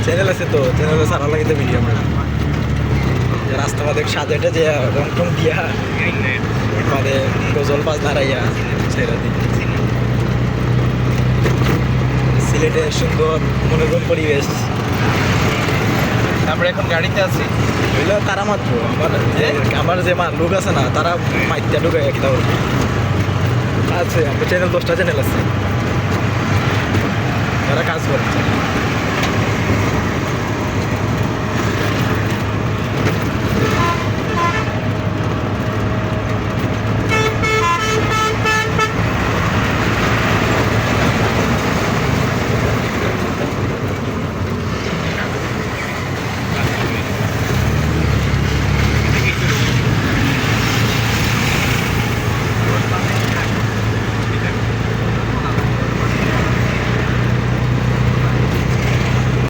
Channel আছে তো চ্যানেলে সারা লাগে তো ভিডিও আমরা রাস্তা বাদে সাজেটা যে রং টং দিয়া মানে গজল বাজ দাঁড়াইয়া ছেড়ে দিই সিলেটের সুন্দর মনোরম পরিবেশ। আমরা এখন গাড়িতে আছি। বুঝলো তারা মাত্র আমার যে লোক আছে না তারা মাইত্যা ঢুকে একটা আছে আমার চ্যানেল 10টা চ্যানেল আছে তারা কাজ করে।